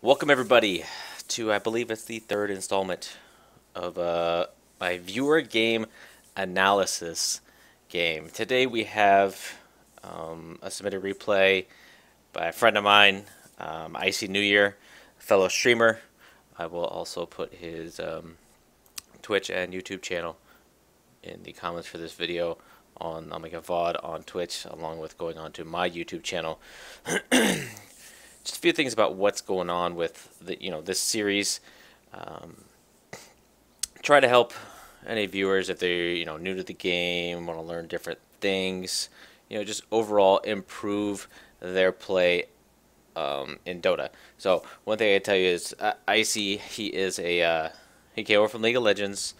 Welcome everybody to, I believe it's the third installment of my viewer game analysis game. Today we have a submitted replay by a friend of mine, Icy New Year, fellow streamer. I will also put his Twitch and YouTube channel in the comments for this video. I'll make a VOD on Twitch along with going on to my YouTube channel. Just a few things about what's going on with this series. Try to help any viewers if they're new to the game, want to learn different things. Just overall improve their play in Dota. So one thing I tell you is Icy. He came over from League of Legends.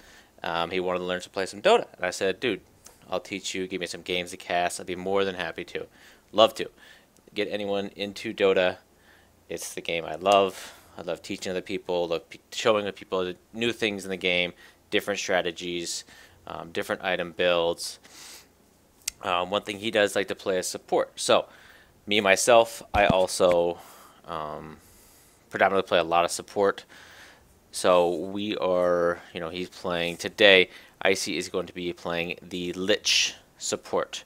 He wanted to learn to play some Dota, and I said, dude, I'll teach you. Give me some games to cast. I'd be more than happy to. Love to get anyone into Dota. It's the game I love. I love teaching other people, love showing other people the new things in the game, different strategies, different item builds. One thing he does like to play is support. So, me myself, I also predominantly play a lot of support. So we are, he's playing today. Icy is going to be playing the Lich support.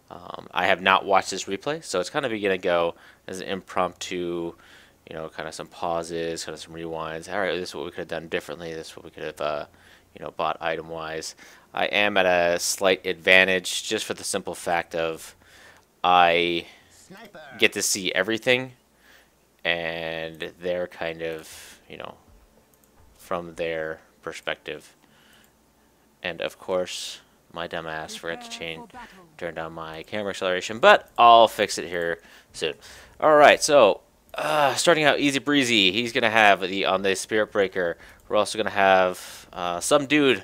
I have not watched this replay, so it's kind of going to go as an impromptu, kind of some pauses, kind of some rewinds. All right, this is what we could have done differently. This is what we could have, bought item-wise. I am at a slight advantage just for the simple fact of I get to see everything, and they're kind of, from their perspective. And of course, my dumb ass forgot to turn down my camera acceleration, but I'll fix it here soon. Alright, so starting out easy breezy, he's gonna have on the Spirit Breaker. We're also gonna have some dude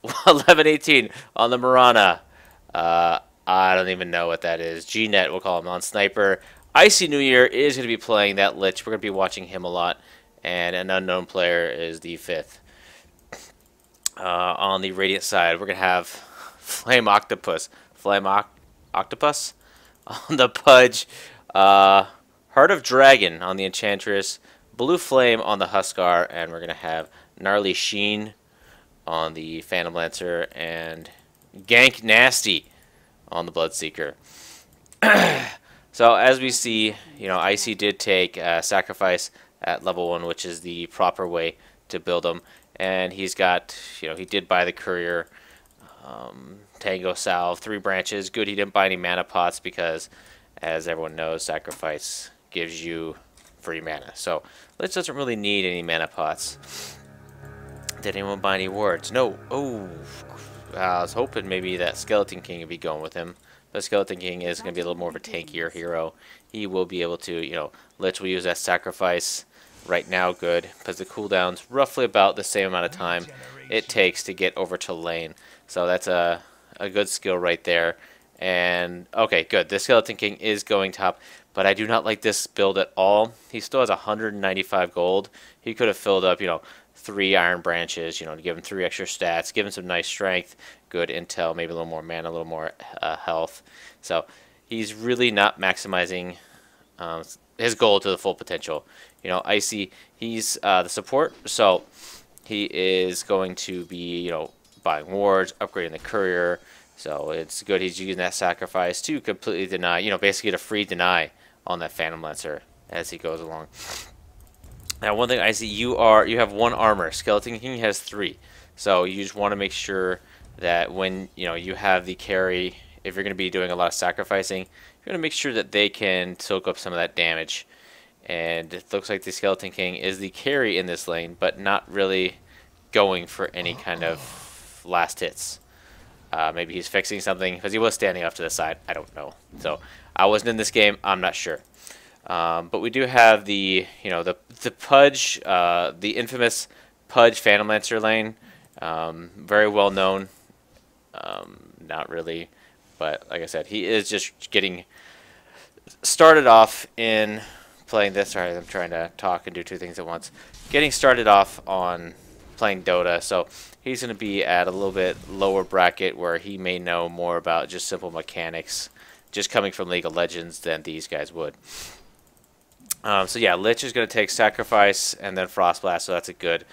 1118 on the Mirana. I don't even know what that is. Gnet, we'll call him on Sniper. Icy New Year is gonna be playing that Lich. We're gonna be watching him a lot, and an unknown player is the 5th. On the Radiant side, we're gonna have Flame Octopus on the Pudge, Heart of Dragon on the Enchantress, Blue Flame on the Huskar, and we're gonna have Gnarly Sheen on the Phantom Lancer, and Gank Nasty on the Bloodseeker. So as we see, Icy did take Sacrifice at level 1, which is the proper way to build him. And he's got, he did buy the Courier, Tango Salve, 3 branches. Good he didn't buy any mana pots because, as everyone knows, Sacrifice gives you free mana. So, Lich doesn't really need any mana pots. Did anyone buy any wards? No. Oh, I was hoping maybe that Skeleton King would be going with him. But Skeleton King is going to be a little more of a tankier hero. He will be able to, Lich will use that Sacrifice right now good, because the cooldown's roughly about the same amount of time it takes to get over to lane. So that's a good skill right there. And, okay, good. The Skeleton King is going top, but I do not like this build at all. He still has 195 gold. He could have filled up, 3 Iron Branches, to give him 3 extra stats, give him some nice strength, good intel, maybe a little more mana, a little more health. So he's really not maximizing his gold to the full potential. Icy, he's the support, so he is going to be, buying wards, upgrading the Courier. So it's good he's using that Sacrifice to completely deny, basically get a free deny on that Phantom Lancer as he goes along. Now, one thing I see, you have 1 armor. Skeleton King has 3. So you just want to make sure that when, you have the carry, if you're going to be doing a lot of sacrificing, you're going to make sure that they can soak up some of that damage. And it looks like the Skeleton King is the carry in this lane, but not really going for any kind of last hits. Maybe he's fixing something, because he was standing off to the side. I don't know. So I wasn't in this game. I'm not sure. But we do have the Pudge, the infamous Pudge Phantom Lancer lane. Very well known. Not really, but like I said, he is just getting started off in playing this. Sorry, I'm trying to talk and do 2 things at once. Getting started off on playing Dota, so he's going to be at a little bit lower bracket where he may know more about just simple mechanics, just coming from League of Legends, than these guys would. So yeah, Lich is going to take Sacrifice and then Frost Blast, so that's a good.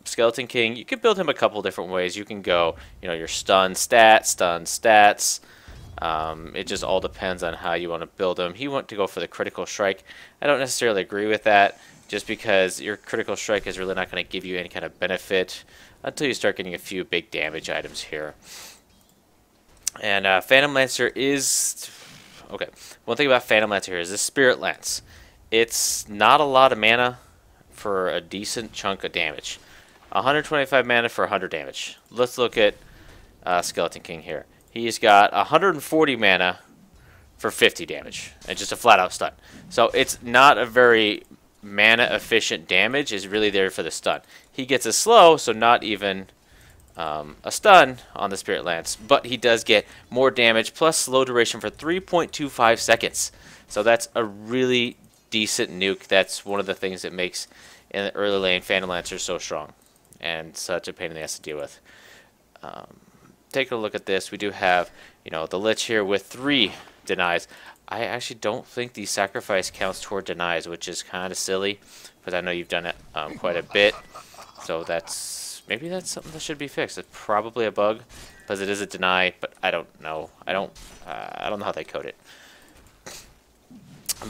Skeleton King, you can build him a couple different ways. You can go, your stun stats. It just all depends on how you want to build him. He wants to go for the Critical Strike. I don't necessarily agree with that, just because your Critical Strike is really not going to give you any kind of benefit until you start getting a few big damage items here. And Phantom Lancer is... Okay, one thing about Phantom Lancer here is this Spirit Lance. It's not a lot of mana for a decent chunk of damage. 125 mana for 100 damage. Let's look at Skeleton King here. He's got 140 mana for 50 damage, and just a flat-out stun. So it's not a very mana-efficient damage. It's really there for the stun. He gets a slow, so not even a stun on the Spirit Lance, but he does get more damage plus slow duration for 3.25 seconds. So that's a really decent nuke. That's one of the things that makes in the early lane Phantom Lancer so strong and such a pain in the ass to deal with. Take a look at this. We do have, the Lich here with 3 denies. I actually don't think the sacrifice counts toward denies, which is kind of silly, because I know you've done it quite a bit. So maybe that's something that should be fixed. It's probably a bug, because it is a deny, but I don't know. I don't know how they code it.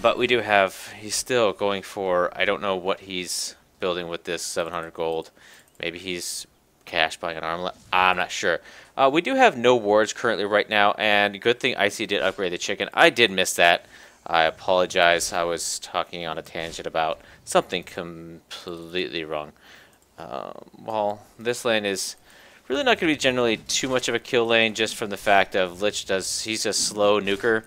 But we do have, he's still going for, I don't know what he's building with this 700 gold. Maybe he's cash buying an armlet. I'm not sure. We do have no wards currently right now, and good thing Icy did upgrade the chicken. I did miss that. I apologize. I was talking on a tangent about something completely wrong. Well, this lane is really not going to be generally too much of a kill lane, just from the fact of he's a slow nuker,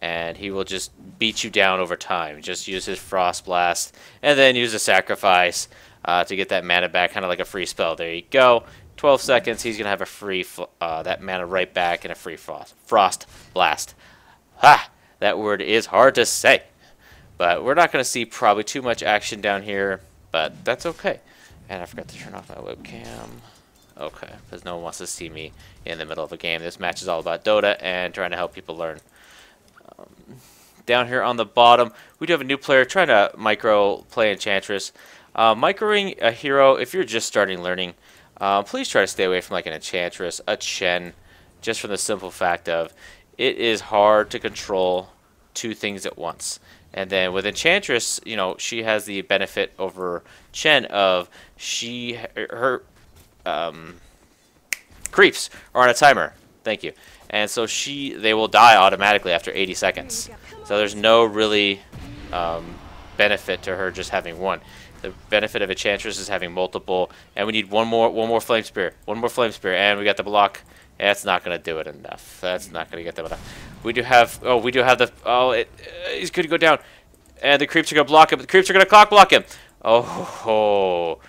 and he will just beat you down over time. Just use his Frost Blast, and then use a Sacrifice to get that mana back, kind of like a free spell. There you go. 12 seconds, he's going to have a free, that mana right back, and a free Frost Blast. Ha! That word is hard to say. But we're not going to see probably too much action down here, but that's okay. And I forgot to turn off my webcam. Okay, because no one wants to see me in the middle of a game. This match is all about Dota and trying to help people learn. Down here on the bottom, we do have a new player trying to micro play Enchantress. Microing a hero, if you're just starting learning, please try to stay away from like an Enchantress, a Chen, just from the simple fact of it is hard to control 2 things at once. And then with Enchantress, she has the benefit over Chen of her creeps are on a timer. Thank you. And so they will die automatically after 80 seconds. So there's no really benefit to her just having one. The benefit of Enchantress is having multiple, and we need one more Flame Spear, and we got the block. That's not going to do it enough. That's not going to get them enough. We do have he's going to go down, and the creeps are going to block him. The creeps are going to clock block him. Oh,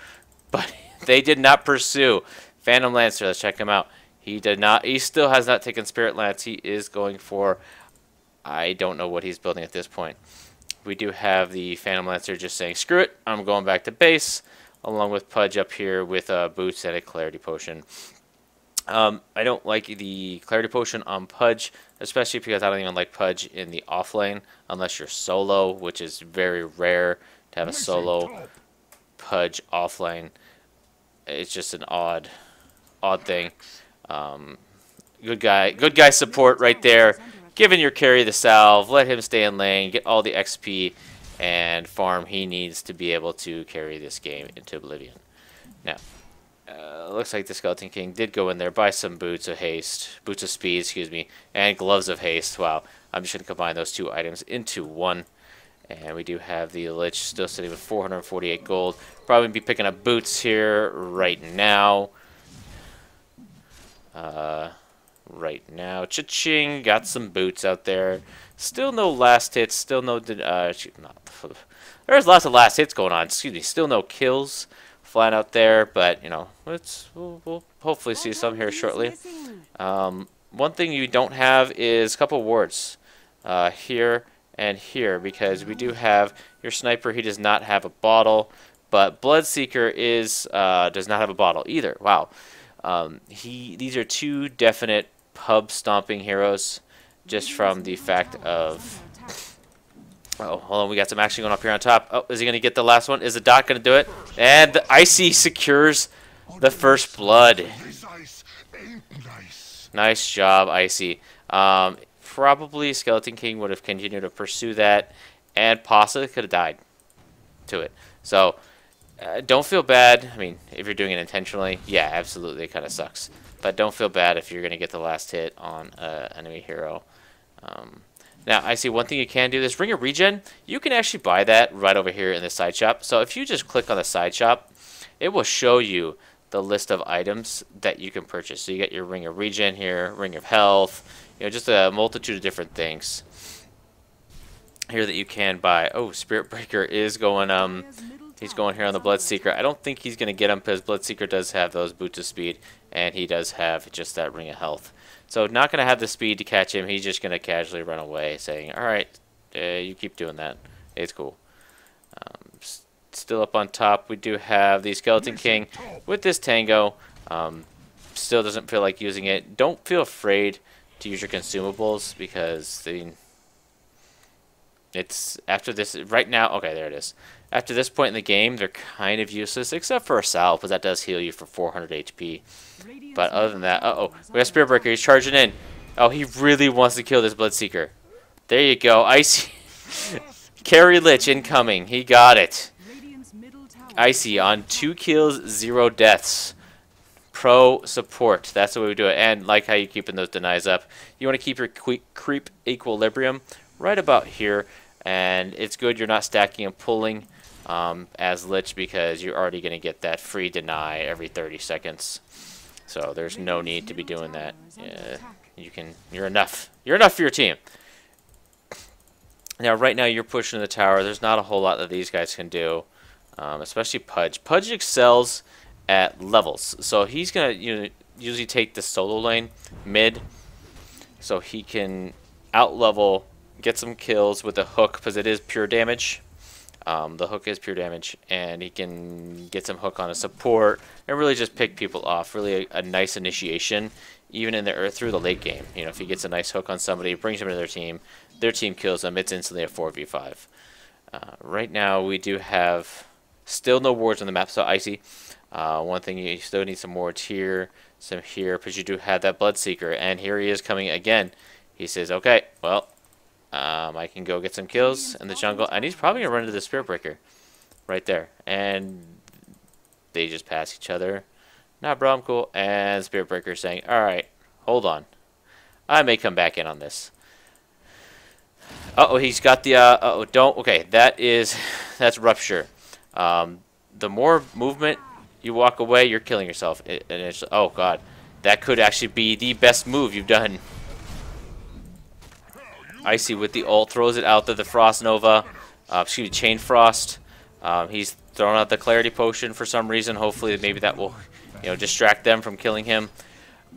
but they did not pursue Phantom Lancer. Let's check him out. He did not. He still has not taken Spirit Lance. He is going for, I don't know what he's building at this point. We do have the Phantom Lancer just saying, screw it, I'm going back to base, along with Pudge up here with boots and a Clarity Potion. I don't like the Clarity Potion on Pudge, especially because I don't even like Pudge in the off lane, unless you're solo, which is very rare to have a solo Pudge off lane. It's just an odd thing. Good guy support right there. Giving your carry the salve, let him stay in lane, get all the XP and farm he needs to be able to carry this game into oblivion. Now, looks like the Skeleton King did go in there, buy some boots of speed, excuse me, and gloves of haste. Wow, I'm just going to combine those 2 items into one. And we do have the Lich still sitting with 448 gold. Probably be picking up boots here right now. Cha-ching, got some boots out there. Still no last hits, still no, there's lots of last hits going on, excuse me, still no kills flying out there, but, we'll hopefully see some here shortly. One thing you don't have is a couple wards, here and here, because we do have your Sniper, he does not have a bottle, but Bloodseeker does not have a bottle either, wow. These are 2 definite pub stomping heroes, just from the fact of Oh, hold on. We got some action going up here on top. Oh, is he going to get the last one? Is the Dot going to do it? And the Icy secures the first blood. This ice ain't nice. Nice job, Icy. Probably Skeleton King would have continued to pursue that and possibly could have died to it. So, don't feel bad. I mean, if you're doing it intentionally, yeah, absolutely, it kind of sucks. But don't feel bad if you're going to get the last hit on an enemy hero. Now, I see one thing you can do. This Ring of Regen, you can actually buy that right over here in the side shop. So if you just click on the side shop, it will show you the list of items that you can purchase. So you get your Ring of Regen here, Ring of Health, you know, just a multitude of different things here that you can buy. Oh, Spirit Breaker is going, he's going here on the Bloodseeker. I don't think he's going to get him because Bloodseeker does have those boots of speed, and he does have just that Ring of Health. So not going to have the speed to catch him. He's just going to casually run away, saying, all right, you keep doing that. It's cool. Still up on top, we do have the Skeleton King with this Tango. Still doesn't feel like using it. Don't feel afraid to use your consumables because it's after this right now. Okay, there it is. After this point in the game, they're kind of useless, except for a salve, because that does heal you for 400 HP. But other than that, we got Spirit Breaker. He's charging in. Oh, he really wants to kill this Bloodseeker. There you go. Icy. Carry Lich incoming. He got it. Icy on 2 kills, 0 deaths. Pro support. That's the way we do it. And like how you keeping those denies up. You want to keep your creep equilibrium right about here. And it's good you're not stacking and pulling as Lich because you're already going to get that free deny every 30 seconds. So there's no need to be doing that. You're enough. You're enough for your team. Now, right now you're pushing the tower. There's not a whole lot that these guys can do, especially Pudge. Pudge excels at levels, so he's gonna usually take the solo lane mid, so he can out-level, get some kills with the hook because it is pure damage. The hook is pure damage, and he can get some hook on a support and really just pick people off. Really a nice initiation, even in the through the late game. You know, if he gets a nice hook on somebody, brings him to their team kills them, it's instantly a 4v5. Right now, we do have still no wards on the map, so Icy. One thing, you still need some wards here, some here, because you do have that Bloodseeker, and here he is coming again. He says, okay, well, I can go get some kills in the jungle, and he's probably going to run into the Spirit Breaker right there. And they just pass each other. Nah, bro, I'm cool. And Spirit Breaker saying, alright, hold on. I may come back in on this. Uh-oh, he's got the, okay, that's Rupture. The more movement you walk away, you're killing yourself. Oh, God. That could actually be the best move you've done. Icy with the ult throws it out to the Frost Nova. Excuse me, Chain Frost. He's throwing out the Clarity Potion for some reason. Hopefully, maybe that will, distract them from killing him.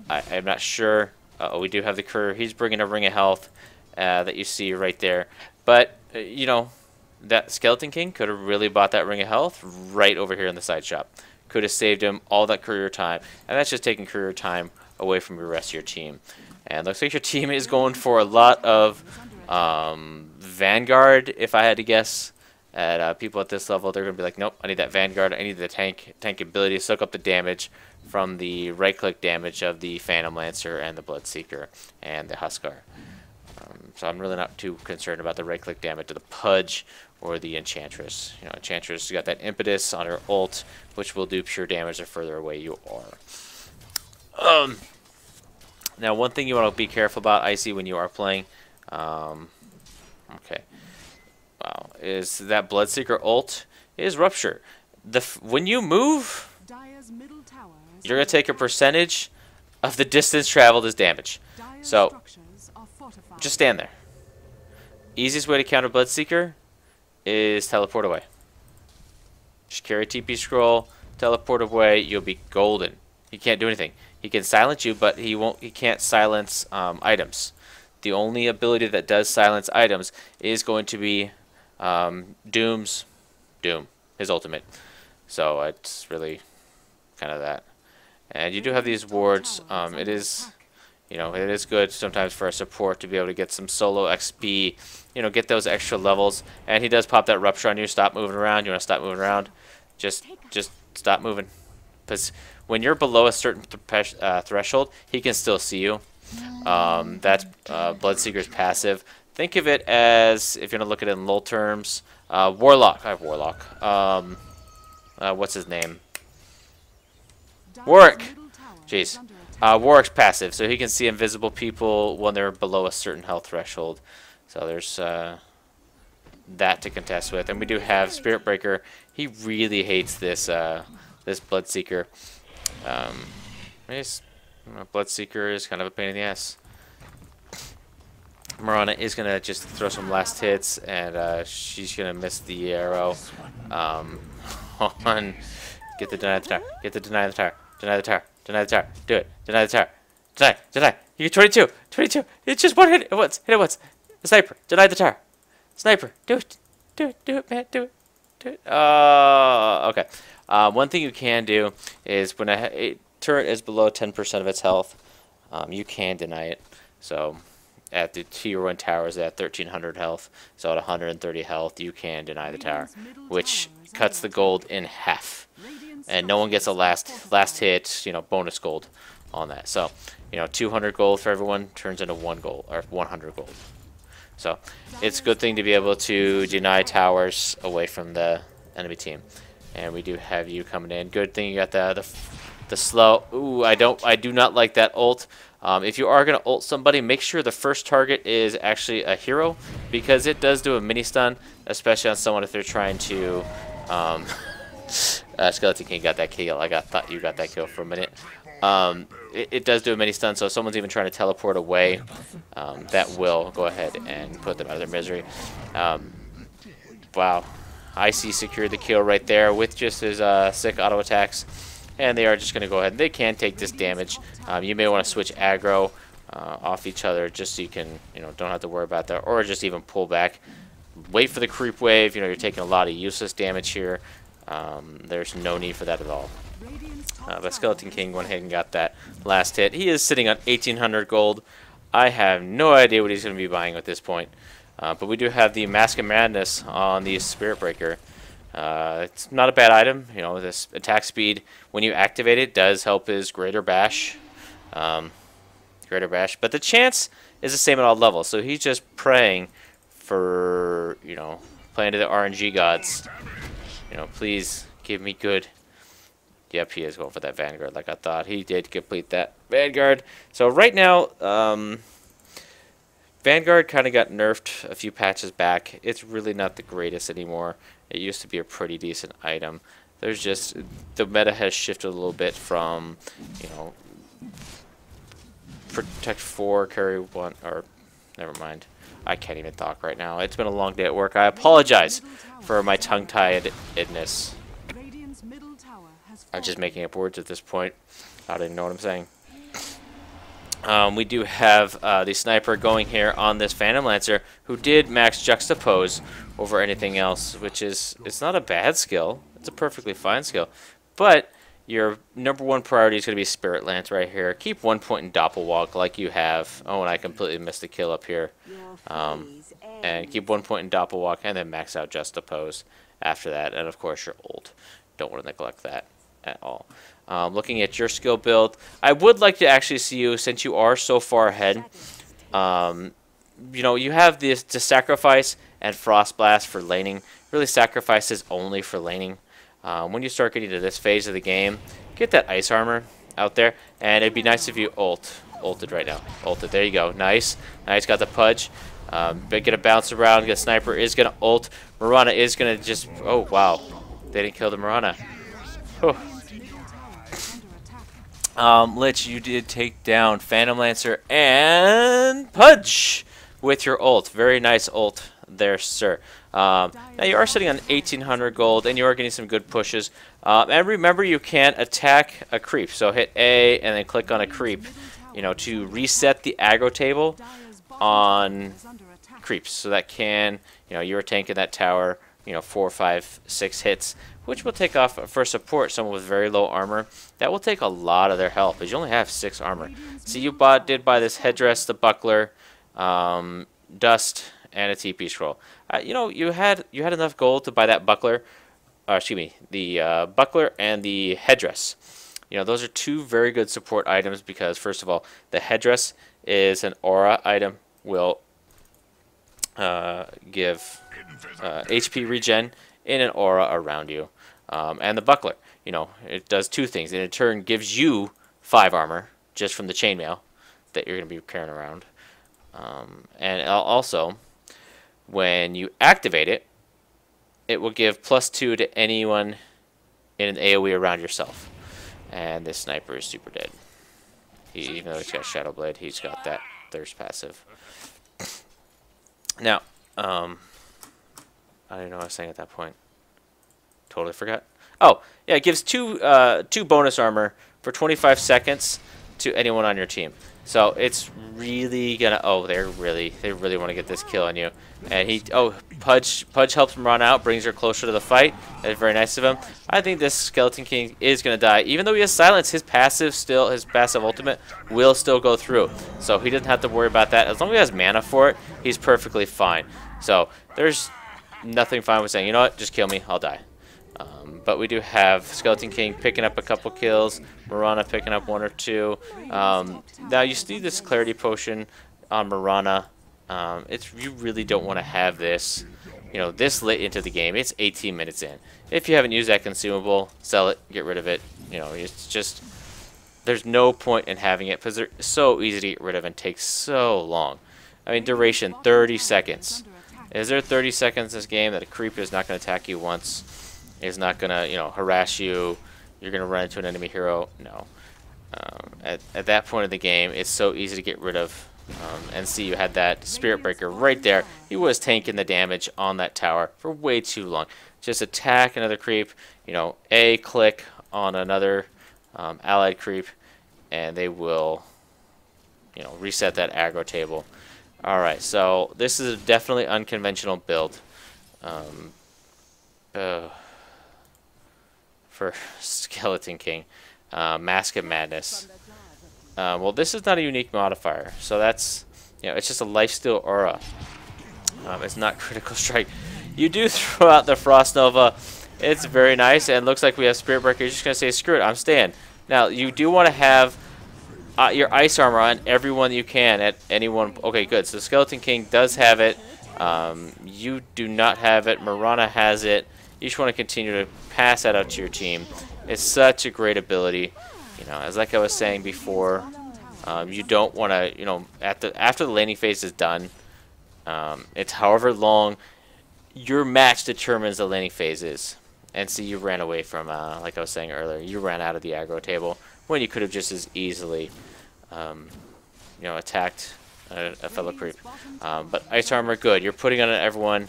I'm not sure. We do have the Courier. He's bringing a Ring of Health that you see right there. But, that Skeleton King could have really bought that Ring of Health right over here in the side shop. Could have saved him all that Courier time. And that's just taking Courier time away from the rest of your team. And looks like your team is going for a lot of Vanguard, if I had to guess. At people at this level, they're going to be like, nope, I need that Vanguard. I need the tank ability to soak up the damage from the right-click damage of the Phantom Lancer and the Bloodseeker and the Huskar. So I'm really not too concerned about the right-click damage to the Pudge or the Enchantress. Enchantress has got that impetus on her ult, which will do pure damage the further away you are. Now, one thing you want to be careful about, Icy, when you are playing, is that Bloodseeker ult is Rupture. When you move, you're going to take a percentage of the distance traveled as damage. So, just stand there. Easiest way to counter Bloodseeker is teleport away. Just carry TP scroll, teleport away, you'll be golden. He can't do anything. He can silence you, but he can't silence items. The only ability that does silence items is going to be Doom, his ultimate. So it's really kind of that. And you do have these wards. It is, You know, it is good sometimes for a support to be able to get some solo XP, you know, get those extra levels. And he does pop that rupture on you. Stop moving around. You want to stop moving around? Just stop moving. Because when you're below a certain threshold, he can still see you. That's Bloodseeker's passive. Think of it as, if you're going to look at it in LoL terms, Warlock. I have Warlock. What's his name? Warwick. Jeez. Warwick's passive, so he can see invisible people when they're below a certain health threshold. So there's that to contest with. And we do have Spirit Breaker. He really hates this this Bloodseeker. Bloodseeker is kind of a pain in the ass. Mirana is going to just throw some last hits, and she's going to miss the arrow. On. Get the deny the tower. Get the deny the tower. Deny the tower. Deny the tower. Do it. Deny the tower. Deny. You get 22. 22. It's just one hit it once. Hit it once. The sniper. Deny the tower. Sniper. Do it. Do it, man. Do it. Okay. One thing you can do is when a turret is below 10% of its health, you can deny it. So at the tier 1 towers at 1300 health, so at 130 health, you can deny the tower, which cuts the gold in half. And no one gets a last hit, you know, bonus gold on that. So, you know, 200 gold for everyone turns into 1 gold, or 100 gold. So, it's a good thing to be able to deny towers away from the enemy team. And we do have you coming in. Good thing you got the slow. Ooh, I do not like that ult. If you are going to ult somebody, make sure the first target is actually a hero, because it does do a mini stun, especially on someone if they're trying to Skeleton King got that kill. Thought you got that kill for a minute. It does do a mini stun, so if someone's even trying to teleport away, that will go ahead and put them out of their misery. Wow. Icy secured the kill right there with just his sick auto attacks. And they are just going to go ahead. They can take this damage. You may want to switch aggro off each other just so you can, you know, don't have to worry about that. Or just even pull back. Wait for the creep wave. You know, you're taking a lot of useless damage here. There's no need for that at all. But Skeleton King went ahead and got that last hit. He is sitting on 1800 gold. I have no idea what he's going to be buying at this point. But we do have the Mask of Madness on the Spirit Breaker. It's not a bad item. You know, this attack speed, when you activate it, does help his Greater Bash. But the chance is the same at all levels. So he's just praying for, you know, playing to the RNG gods. You know, please give me good. Yep, he is going for that Vanguard like I thought. He did complete that Vanguard. So right now, Vanguard kind of got nerfed a few patches back. It's really not the greatest anymore. It used to be a pretty decent item. There's just, the meta has shifted a little bit from, you know, Protect 4, carry 1, or never mind. I can't even talk right now. It's been a long day at work. I apologize for my tongue-tiedness. I'm just making up words at this point. I don't even know what I'm saying. We do have the Sniper going here on this Phantom Lancer, who did max Juxtapose over anything else, which is, it's not a bad skill. It's a perfectly fine skill. But your #1 priority is going to be Spirit Lance right here. Keep 1 point in Doppelwalk like you have. Oh, and I completely missed the kill up here. And keep 1 point in Doppelwalk, and then max out Juxtapose after that. And, of course, your ult. Don't want to neglect that at all. Looking at your skill build, I would like to actually see you, since you are so far ahead, you know, you have this to Sacrifice and Frost Blast for laning. Really, Sacrifice is only for laning. When you start getting to this phase of the game, get that Ice Armor out there, and it'd be nice if you ulted right now. Ulted, there you go, nice. Nice, got the Pudge. Get a bounce around, the Sniper is going to ult. Mirana is going to just, oh wow, they didn't kill the Mirana. Lich, you did take down Phantom Lancer and Pudge with your ult. Very nice ult there, sir. Now you are sitting on 1800 gold, and you are getting some good pushes. And remember, you can attack a creep. So hit A and then click on a creep, you know, to reset the aggro table on creeps. So that can, you know, you're tanking that tower. 4, 5, 6 hits, which will take off for support someone with very low armor. That will take a lot of their health, because you only have 6 armor. See, you did buy this headdress, the buckler, dust, and a TP scroll. You had enough gold to buy that buckler. Excuse me, the buckler and the headdress. Those are 2 very good support items because, first of all, the headdress is an aura item, will give HP regen in an aura around you. And the buckler, it does 2 things. It in turn gives you 5 armor just from the chainmail that you're going to be carrying around. And also, when you activate it, it will give +2 to anyone in an AoE around yourself. And this sniper is super dead. Even though he's got Shadow Blade, he's got that thirst passive. Now, I don't know what I was saying at that point. Totally forgot. Oh, yeah, it gives 2 bonus armor for 25 seconds to anyone on your team. So it's really gonna. Oh, they really want to get this kill on you. And Pudge helps him run out, brings her closer to the fight. That's very nice of him. I think this Skeleton King is gonna die, even though he has silence. His passive ultimate will still go through, so he doesn't have to worry about that. As long as he has mana for it, he's perfectly fine. So there's nothing fine with saying, you know what, just kill me, I'll die. But we do have Skeleton King picking up a couple kills, Mirana picking up 1 or 2. Now you see this Clarity Potion on Mirana. You really don't want to have this, this late into the game. It's 18 minutes in. If you haven't used that consumable, sell it, get rid of it. It's just, there's no point in having it because they're so easy to get rid of and take so long. I mean, duration 30 seconds. Is there 30 seconds in this game that a creep is not going to attack you once? Is not going to, harass you? You're going to run into an enemy hero? No. At that point of the game, it's so easy to get rid of. And see, you had that Spirit Breaker right there. He was tanking the damage on that tower for way too long. Just attack another creep, A click on another allied creep, and they will, reset that aggro table. Alright, so this is a definitely unconventional build. For Skeleton King. Mask of Madness. Well, this is not a unique modifier, so that's, it's just a lifesteal aura. It's not critical strike. You do throw out the Frost Nova. It's very nice, and it looks like we have Spirit Breaker. You're just going to say, screw it, I'm staying. Now, you do want to have your ice armor on everyone you can at any one. Okay, good. So Skeleton King does have it. You do not have it. Mirana has it. You just want to continue to pass that out to your team. It's such a great ability. As like I was saying before, you don't want to, after the laning phase is done, it's however long your match determines the laning phase is. And see, you ran away from, like I was saying earlier, you ran out of the aggro table when you could have just as easily, attacked a fellow creep. But ice armor, good. You're putting on everyone.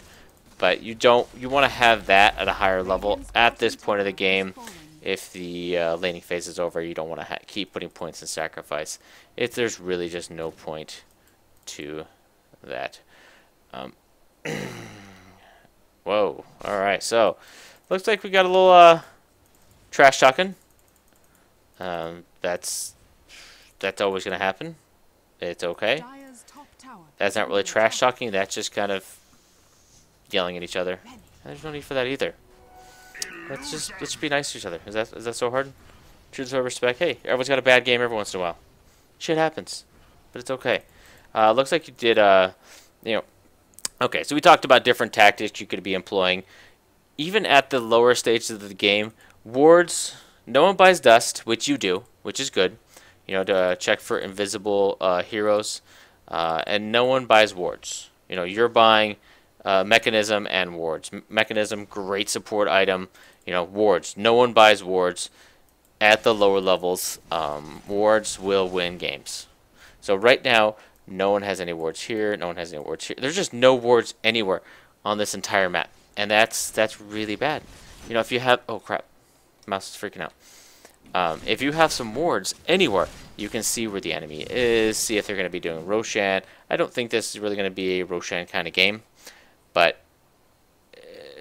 But you want to have that at a higher level at this point of the game. If the laning phase is over, you don't want to keep putting points in sacrifice. If there's really just no point to that. Whoa. Alright, so looks like we got a little trash talking. That's always going to happen. It's okay. That's not really trash talking. That's just kind of yelling at each other. There's no need for that either. Let's be nice to each other. Is that so hard? Treat us with respect. Hey, everyone's got a bad game every once in a while. Shit happens, but it's okay. Looks like you did. Okay, so we talked about different tactics you could be employing, even at the lower stages of the game. Wards. No one buys dust, which you do, which is good. To check for invisible heroes, and no one buys wards. You're buying. Mechanism and wards. Mechanism, great support item. Wards. No one buys wards at the lower levels. Wards will win games. So right now, no one has any wards here. No one has any wards here. There's just no wards anywhere on this entire map, and that's really bad. If you have, oh crap, mouse is freaking out. If you have some wards anywhere, you can see where the enemy is. See if they're going to be doing Roshan. I don't think this is really going to be a Roshan kind of game. But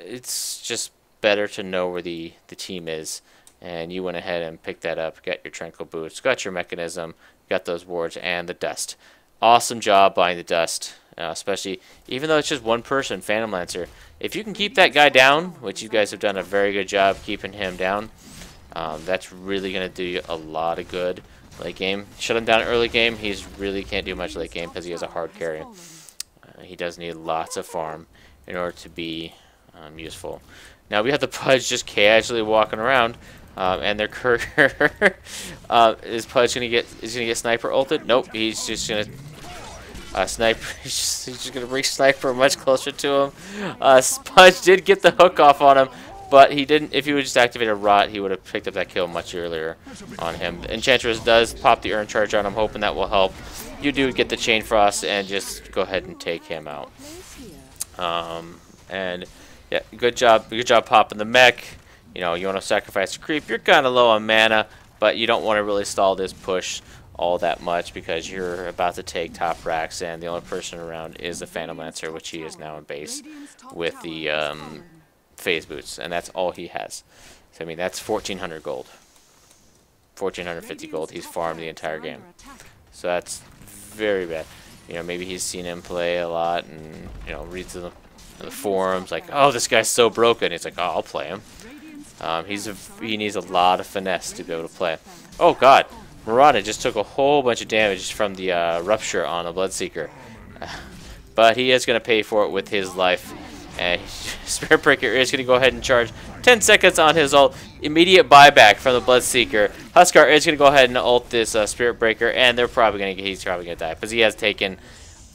it's just better to know where the team is. And you went ahead and picked that up. Got your Tranquil Boots, got your Mechanism, got those wards, and the Dust. Awesome job buying the Dust, especially even though it's just one person, Phantom Lancer. If you can keep that guy down, which you guys have done a very good job keeping him down, that's really going to do you a lot of good late game. Shut him down early game, he's really can't do much late game because he has a hard carry. He does need lots of farm in order to be useful. Now we have the Pudge just casually walking around. And their courier is Pudge gonna get sniper ulted? Nope, he's just gonna sniper. He's just gonna bring sniper much closer to him. Pudge did get the hook off on him, but he didn't. If he would just activate a rot, he would have picked up that kill much earlier on him. The Enchantress does pop the Urn Charge on him, hoping that will help. You do get the Chain Frost and just go ahead and take him out. And yeah, good job popping the mech. You know, you want to sacrifice a creep. You're kind of low on mana, but you don't want to really stall this push all that much because you're about to take top racks, and the only person around is the Phantom Lancer, which he is now in base with the phase boots, and that's all he has. So, I mean, that's 1,400 gold. 1,450 gold. He's farmed the entire game. So that's very bad. You know, maybe he's seen him play a lot and, you know, reads the forums like, oh, this guy's so broken. He's like, oh, I'll play him. He needs a lot of finesse to be able to play. Oh god, Mirana just took a whole bunch of damage from the rupture on the Bloodseeker, but he is going to pay for it with his life. And Spirit Breaker is going to go ahead and charge 10 seconds on his ult. Immediate buyback from the Bloodseeker. Huskar is going to go ahead and ult this Spirit Breaker, and he's probably going to die because he has taken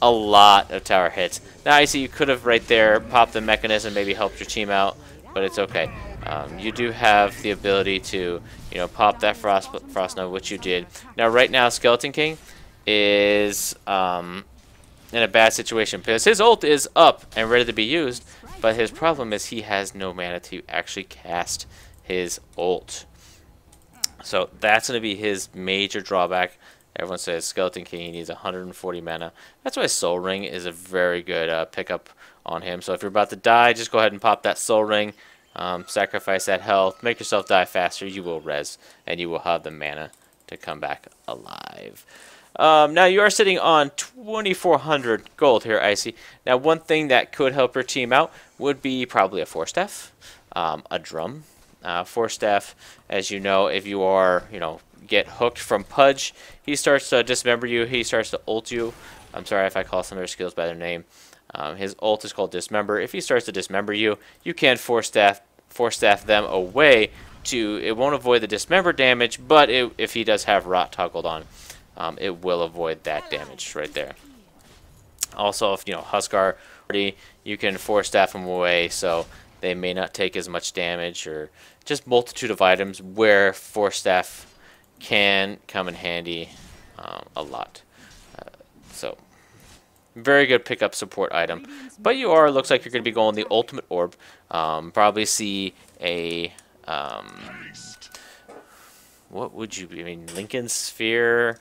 a lot of tower hits. Now I see you could have right there popped the Mechanism, maybe helped your team out, but it's okay. You do have the ability to, you know, pop that Frost Node, which you did. Now, right now, Skeleton King is in a bad situation because his ult is up and ready to be used, but his problem is he has no mana to actually cast his ult. So that's going to be his major drawback. Everyone says Skeleton King, he needs 140 mana. That's why Soul Ring is a very good pickup on him. So if you're about to die, just go ahead and pop that Soul Ring. Sacrifice that health, make yourself die faster, you will res, and you will have the mana to come back alive. Now you are sitting on 2,400 gold here, Icy. Now one thing that could help your team out would be probably a Force Staff, a drum. Force Staff, as you know, if you are, you know, get hooked from Pudge, he starts to dismember you, he starts to ult you. I'm sorry if I call some of their skills by their name. His ult is called Dismember. If he starts to dismember you, you can force staff them away to. It won't avoid the dismember damage, but if he does have rot toggled on, it will avoid that damage right there. Also, if you know Huskar, you can force staff them away, so they may not take as much damage, or just multitude of items where force staff can come in handy a lot. So. Very good pickup support item. But you looks like you're going to be going the Ultimate Orb. Probably see a, what would you be? I mean, Lincoln Sphere,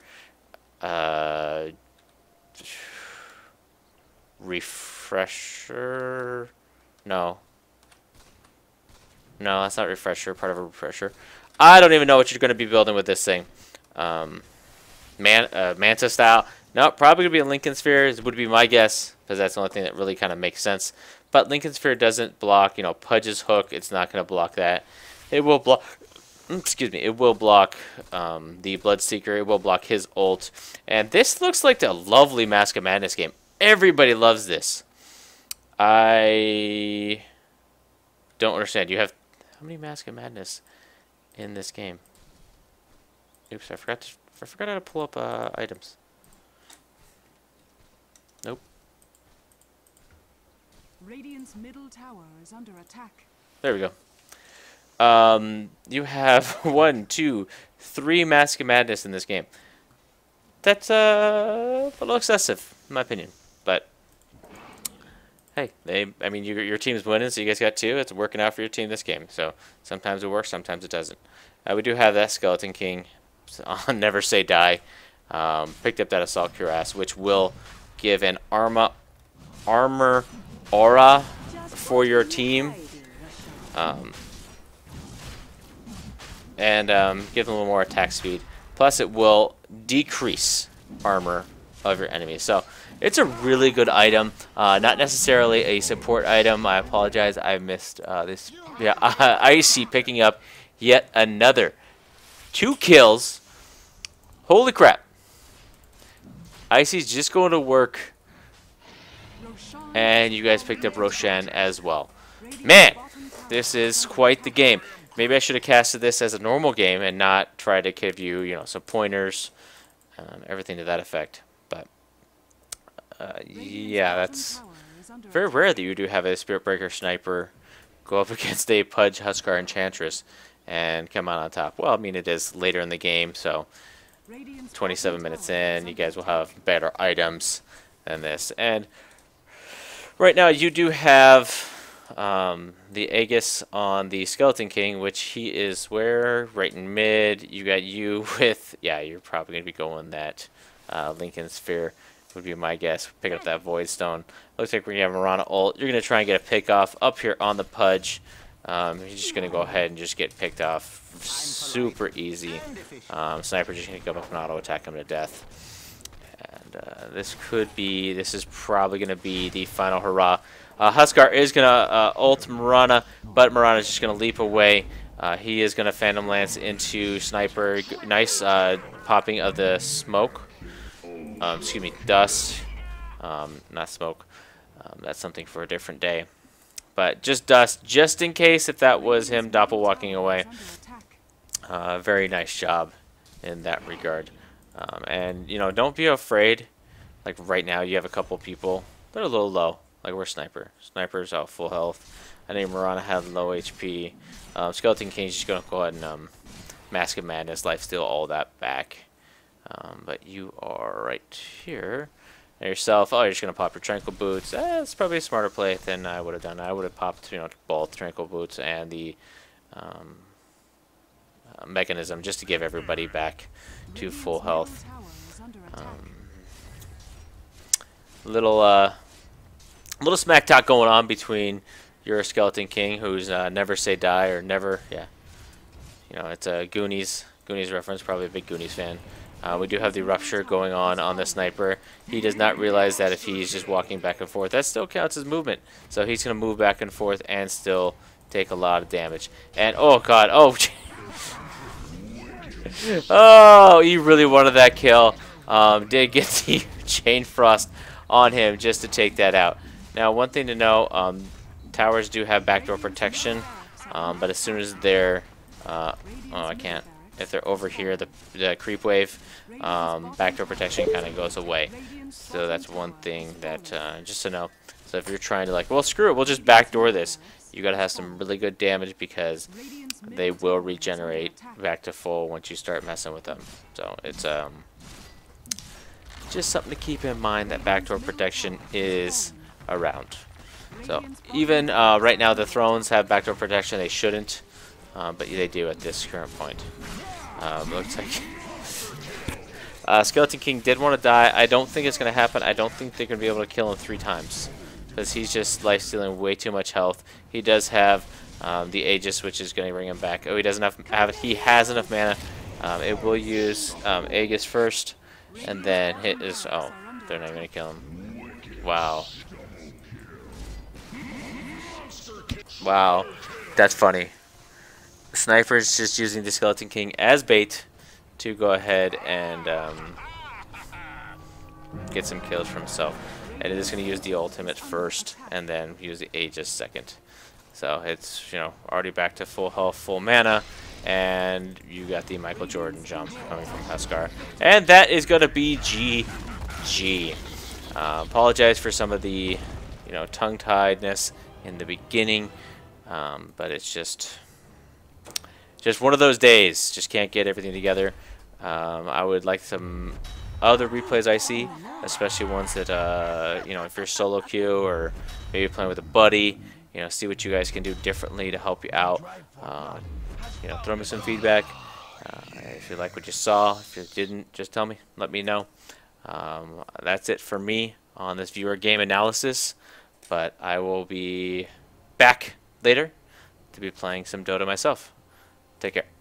Refresher, no, that's not Refresher, part of a Refresher. I don't even know what you're going to be building with this thing. Manta style. No, probably going to be a Lincoln Sphere, would be my guess, because that's the only thing that really kind of makes sense. But Lincoln Sphere doesn't block, you know, Pudge's hook. It's not going to block that. It will block, excuse me, it will block the Bloodseeker. It will block his ult. And this looks like a lovely Mask of Madness game. Everybody loves this. I don't understand. You have, how many Mask of Madness in this game? Oops, I forgot how to pull up items. Nope. Radiant's middle tower is under attack. There we go. You have 1, 2, 3 Mask of Madness in this game. That's a little excessive, in my opinion. But hey, I mean, your team's winning, so you guys got 2. It's working out for your team this game. So sometimes it works, sometimes it doesn't. We do have that Skeleton King on Never Say Die. Picked up that Assault Cuirass, which will give an armor aura for your team. Um, and give them a little more attack speed. Plus, it will decrease armor of your enemy. So it's a really good item. Not necessarily a support item. I apologize. I missed this. Yeah, Icy picking up yet another 2 kills. Holy crap. Icy's just going to work. And you guys picked up Roshan as well. Man, this is quite the game. Maybe I should have casted this as a normal game and not try to give you, you know, some pointers, everything to that effect. But yeah, that's very rare that you do have a Spirit Breaker Sniper go up against a Pudge Huskar Enchantress and come out on top. Well, I mean, it is later in the game, so 27 minutes in, you guys will have better items than this. And right now, you do have the Aegis on the Skeleton King, which he is where? Right in mid. You got you with, yeah, you're probably going to be going that Lincoln Sphere, would be my guess. Pick up that Void Stone. Looks like we're going to have Mirana ult. You're going to try and get a pick off up here on the Pudge. He's just going to go ahead and just get picked off super easy. Sniper just going to come up and auto attack him to death. And this is probably going to be the final hurrah. Huskar is going to ult Mirana, but Mirana is just going to leap away. He is going to Phantom Lance into Sniper. Nice popping of the smoke. Excuse me, dust. Not smoke. That's something for a different day. But just dust, just in case if that was him doppel walking away. Very nice job in that regard. And, you know, don't be afraid. Like right now you have a couple people. They're a little low. Like we're Sniper. Sniper's out full health. I think Mirana had low HP. Skeleton King's just going to go ahead and Mask of Madness, Lifesteal, all that back. But you are right here. And yourself, oh, you're just going to pop your Tranquil Boots. That's probably a smarter play than I would have done. I would have popped, you know, both Tranquil Boots and the Mechanism just to give everybody back to full health. Little smack talk going on between your Skeleton King, who's never say die or never, yeah. You know, it's a Goonies reference, probably a big Goonies fan. We do have the Rupture going on the Sniper. He does not realize that if he's just walking back and forth, that still counts as movement. So he's going to move back and forth and still take a lot of damage. And, oh, God, oh, oh, he really wanted that kill. Did get the Chain Frost on him just to take that out. Now, one thing to know, towers do have backdoor protection, but as soon as they're, oh, I can't. If they're over here, the creep wave, backdoor protection kind of goes away. So that's one thing that, just to know. So if you're trying to like, well, screw it, we'll just backdoor this. You gotta have some really good damage because they will regenerate back to full once you start messing with them. So it's just something to keep in mind that backdoor protection is around. So even right now the Thrones have backdoor protection. They shouldn't, but they do at this current point. Looks like Skeleton King did want to die. I don't think it's going to happen. I don't think they're going to be able to kill him 3 times because he's just lifestealing way too much health. He does have the Aegis, which is going to bring him back. Oh, he doesn't have. He has enough mana. It will use Aegis first, and then hit his. Oh, they're not going to kill him. Wow. Wow, that's funny. Sniper's just using the Skeleton King as bait to go ahead and get some kills for himself. And it is going to use the ultimate first and then use the Aegis second. So it's, you know, already back to full health, full mana, and you got the Michael Jordan jump coming from Huskar. And that is going to be GG. Apologize for some of the, you know, tongue-tiedness in the beginning, but it's just one of those days. Just can't get everything together. I would like some other replays I see, especially ones that, you know, if you're solo queue or maybe playing with a buddy, you know, see what you guys can do differently to help you out. You know, throw me some feedback. If you like what you saw, if you didn't, just tell me. Let me know. That's it for me on this viewer game analysis, but I will be back later to be playing some Dota myself. Take care.